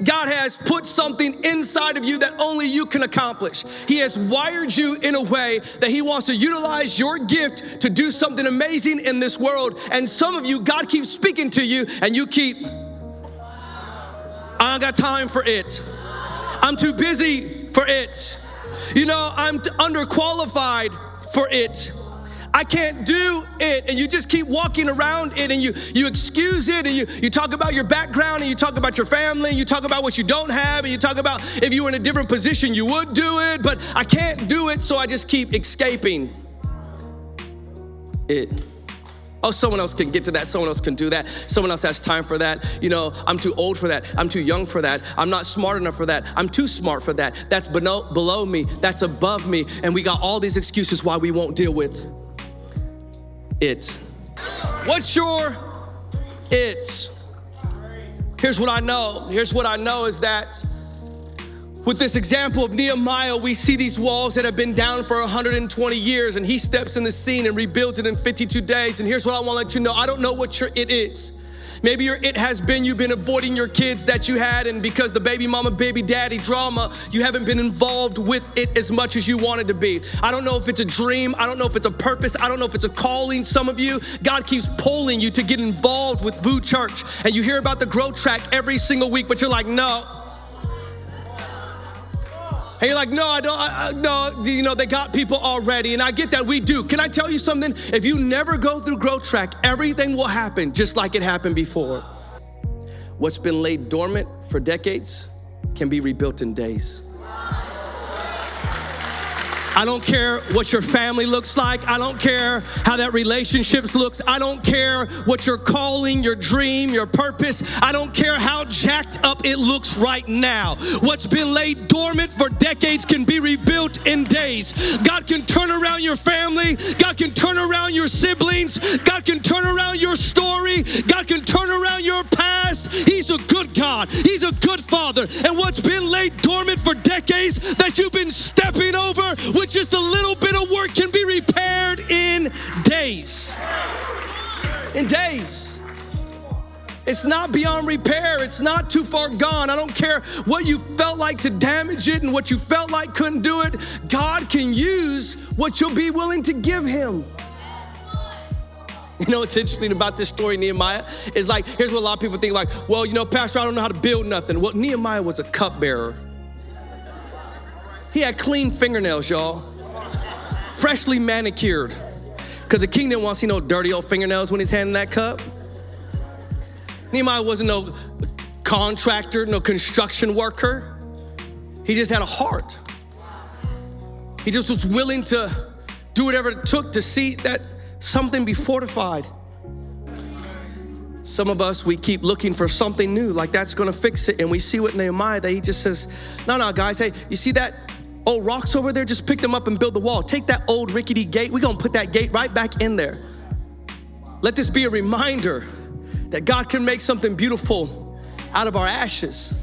God has put something inside of you that only you can accomplish. He has wired you in a way that he wants to utilize your gift to do something amazing in this world. And some of you, God keeps speaking to you and you keep, I don't got time for it. I'm too busy for it. You know, I'm underqualified for it. I can't do it. And you just keep walking around it and you excuse it and you talk about your background and you talk about your family and you talk about what you don't have and you talk about if you were in a different position you would do it, but I can't do it, so I just keep escaping it. Oh, someone else can get to that. Someone else can do that. Someone else has time for that. You know, I'm too old for that. I'm too young for that. I'm not smart enough for that. I'm too smart for that. That's below me. That's above me. And we got all these excuses why we won't deal with it. What's your it? Here's what I know. Here's what I know is that with this example of Nehemiah, we see these walls that have been down for 120 years, and he steps in the scene and rebuilds it in 52 days. And here's what I want to let you know. I don't know what your it is. Maybe your it has been you've been avoiding your kids that you had, and because the baby mama, baby daddy drama, you haven't been involved with it as much as you wanted to be. I don't know if it's a dream. I don't know if it's a purpose. I don't know if it's a calling. Some of you, God keeps pulling you to get involved with VOO Church, and you hear about the growth track every single week, but you're like, no. And you're like, no, I don't, no, you know, they got people already. And I get that, we do. Can I tell you something? If you never go through growth track, everything will happen just like it happened before. What's been laid dormant for decades can be rebuilt in days. I don't care what your family looks like. I don't care how that relationships looks. I don't care what your calling, your dream, your purpose. I don't care how jacked up it looks right now. What's been laid dormant for decades can be rebuilt in days. God can turn around your family. God can turn around your siblings. God can turn around your story. God can turn around your past. He's a good God. He's a good Father. And what's been laid dormant for decades that you've been stepping over with just a little bit of work can be repaired in days. In days. It's not beyond repair. It's not too far gone. I don't care what you felt like to damage it and what you felt like couldn't do it. God can use what you'll be willing to give him. You know what's interesting about this story, Nehemiah, is like, here's what a lot of people think, like, well, you know, Pastor, I don't know how to build nothing. Well, Nehemiah was a cupbearer. He had clean fingernails, y'all. Freshly manicured. Because the king didn't want to see no dirty old fingernails when he's handing that cup. Nehemiah wasn't no contractor, no construction worker. He just had a heart. He just was willing to do whatever it took to see that something be fortified. Some of us, we keep looking for something new, like that's gonna fix it. And we see what Nehemiah, that he just says, no, guys, hey, you see that old rocks over there? Just pick them up and build the wall. Take that old rickety gate. We're gonna put that gate right back in there. Let this be a reminder that God can make something beautiful out of our ashes.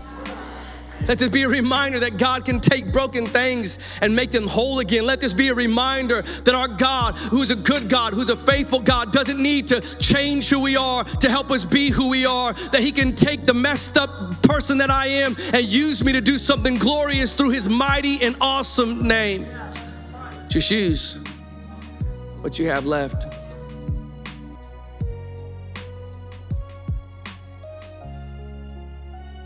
Let this be a reminder that God can take broken things and make them whole again. Let this be a reminder that our God, who's a good God, who's a faithful God, doesn't need to change who we are to help us be who we are, that he can take the messed up person that I am and use me to do something glorious through his mighty and awesome name. Just use what you have left.